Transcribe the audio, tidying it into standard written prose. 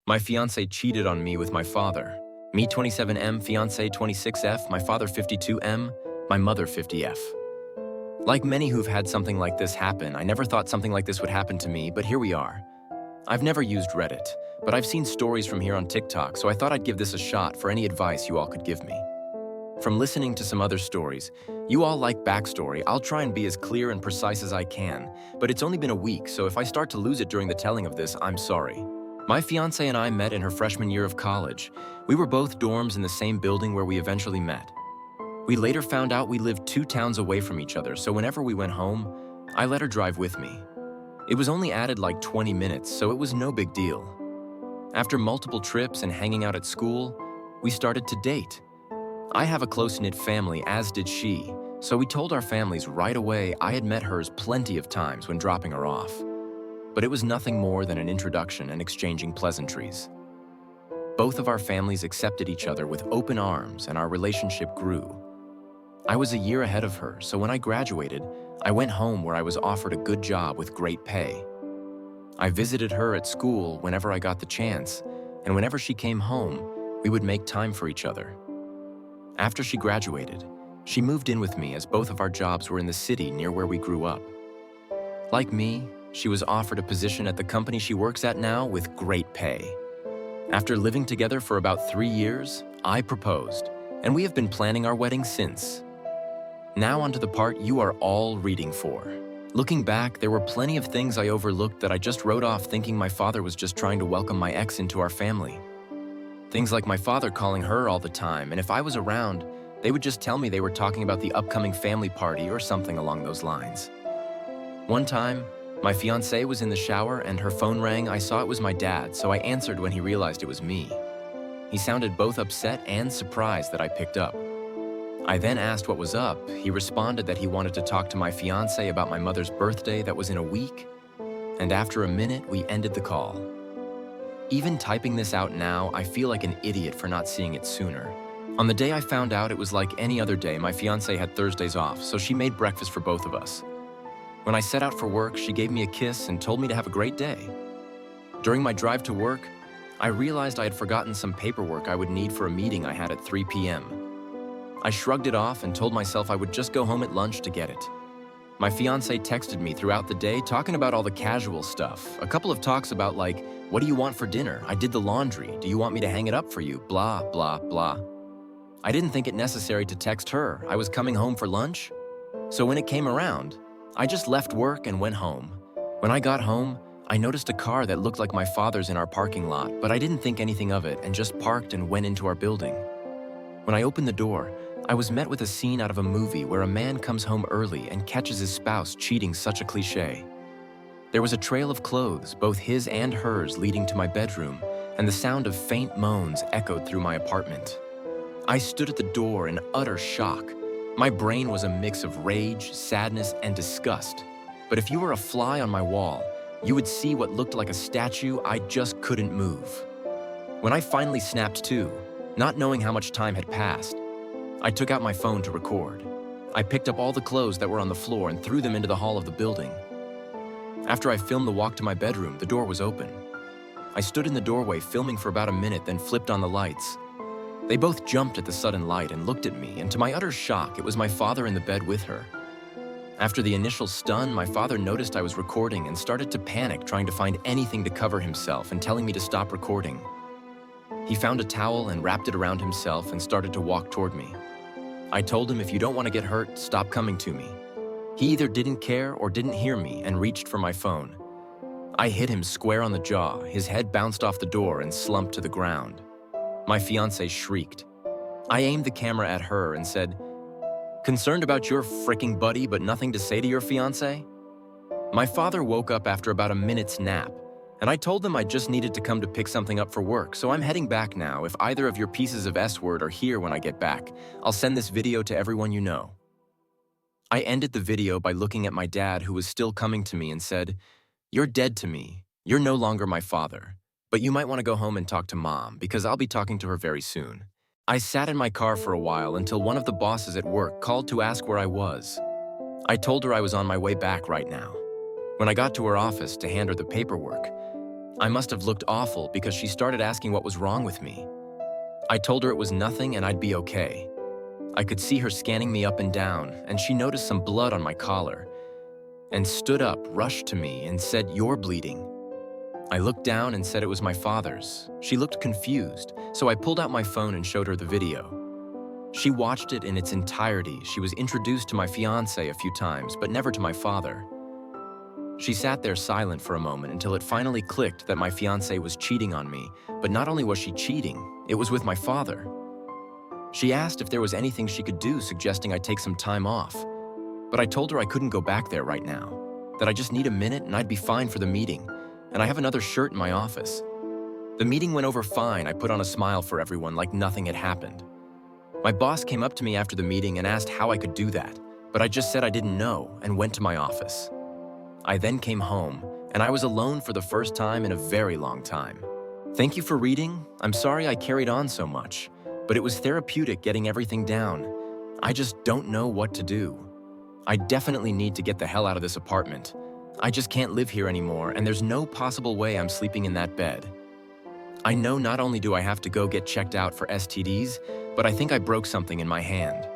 My fiance cheated on me with my father. Me 27M, fiance 26F, my father 52M, my mother 50F. Like many who've had something like this happen, I never thought something like this would happen to me, but here we are. I've never used Reddit, but I've seen stories from here on TikTok, so I thought I'd give this a shot for any advice you all could give me. From listening to some other stories, you all like backstory. I'll try and be as clear and precise as I can, but it's only been a week, so if I start to lose it during the telling of this, I'm sorry. My fiance and I met in her freshman year of college. We were both dorms in the same building where we eventually met. We later found out we lived 2 towns away from each other, so whenever we went home, I let her drive with me. It was only added like 20 minutes, so it was no big deal. After multiple trips and hanging out at school, we started to date. I have a close-knit family, as did she, so we told our families right away I had met hers plenty of times when dropping her off. But it was nothing more than an introduction and exchanging pleasantries. Both of our families accepted each other with open arms, and our relationship grew. I was a year ahead of her, so when I graduated, I went home where I was offered a good job with great pay. I visited her at school whenever I got the chance, and whenever she came home, we would make time for each other. After she graduated, she moved in with me as both of our jobs were in the city near where we grew up. Like me, she was offered a position at the company she works at now with great pay. After living together for about 3 years, I proposed, and we have been planning our wedding since. Now onto the part you are all reading for. Looking back, there were plenty of things I overlooked that I just wrote off thinking my father was just trying to welcome my ex into our family. Things like my father calling her all the time, and if I was around, they would just tell me they were talking about the upcoming family party or something along those lines. One time, my fiancée was in the shower and her phone rang. I saw it was my dad, so I answered when he realized it was me. He sounded both upset and surprised that I picked up. I then asked what was up. He responded that he wanted to talk to my fiancée about my mother's birthday that was in a week, and after a minute, we ended the call. Even typing this out now, I feel like an idiot for not seeing it sooner. On the day I found out, it was like any other day. My fiancée had Thursdays off, so she made breakfast for both of us. When I set out for work, she gave me a kiss and told me to have a great day. During my drive to work, I realized I had forgotten some paperwork I would need for a meeting I had at 3 p.m. I shrugged it off and told myself I would just go home at lunch to get it. My fiancé texted me throughout the day talking about all the casual stuff. A couple of talks about like, what do you want for dinner? I did the laundry. Do you want me to hang it up for you? Blah, blah, blah. I didn't think it necessary to text her. I was coming home for lunch. So when it came around, I just left work and went home. When I got home, I noticed a car that looked like my father's in our parking lot, but I didn't think anything of it and just parked and went into our building. When I opened the door, I was met with a scene out of a movie where a man comes home early and catches his spouse cheating, such a cliché. There was a trail of clothes, both his and hers, leading to my bedroom, and the sound of faint moans echoed through my apartment. I stood at the door in utter shock. My brain was a mix of rage, sadness, and disgust. But if you were a fly on my wall, you would see what looked like a statue. I just couldn't move. When I finally snapped to, not knowing how much time had passed, I took out my phone to record. I picked up all the clothes that were on the floor and threw them into the hall of the building. After I filmed the walk to my bedroom, the door was open. I stood in the doorway filming for about a minute, then flipped on the lights. They both jumped at the sudden light and looked at me, and to my utter shock, it was my father in the bed with her. After the initial stun, my father noticed I was recording and started to panic, trying to find anything to cover himself and telling me to stop recording. He found a towel and wrapped it around himself and started to walk toward me. I told him, if you don't want to get hurt, stop coming to me. He either didn't care or didn't hear me and reached for my phone. I hit him square on the jaw. His head bounced off the door and slumped to the ground. My fiancée shrieked. I aimed the camera at her and said, "Concerned about your fricking buddy but nothing to say to your fiancé?" My father woke up after about a minute's nap, and I told them I just needed to come to pick something up for work, so I'm heading back now. If either of your pieces of S-word are here when I get back, I'll send this video to everyone you know. I ended the video by looking at my dad, who was still coming to me, and said, "You're dead to me. You're no longer my father. But you might want to go home and talk to Mom, because I'll be talking to her very soon." I sat in my car for a while until one of the bosses at work called to ask where I was. I told her I was on my way back right now. When I got to her office to hand her the paperwork, I must have looked awful because she started asking what was wrong with me. I told her it was nothing and I'd be okay. I could see her scanning me up and down, and she noticed some blood on my collar and stood up, rushed to me, and said, "You're bleeding." I looked down and said it was my father's. She looked confused, so I pulled out my phone and showed her the video. She watched it in its entirety. She was introduced to my fiance a few times, but never to my father. She sat there silent for a moment until it finally clicked that my fiance was cheating on me, but not only was she cheating, it was with my father. She asked if there was anything she could do, suggesting I take some time off. But I told her I couldn't go back there right now, that I just need a minute and I'd be fine for the meeting, and I have another shirt in my office. The meeting went over fine. I put on a smile for everyone like nothing had happened. My boss came up to me after the meeting and asked how I could do that, but I just said I didn't know and went to my office. I then came home, and I was alone for the first time in a very long time. Thank you for reading. I'm sorry I carried on so much, but it was therapeutic getting everything down. I just don't know what to do. I definitely need to get the hell out of this apartment. I just can't live here anymore, and there's no possible way I'm sleeping in that bed. I know not only do I have to go get checked out for STDs, but I think I broke something in my hand.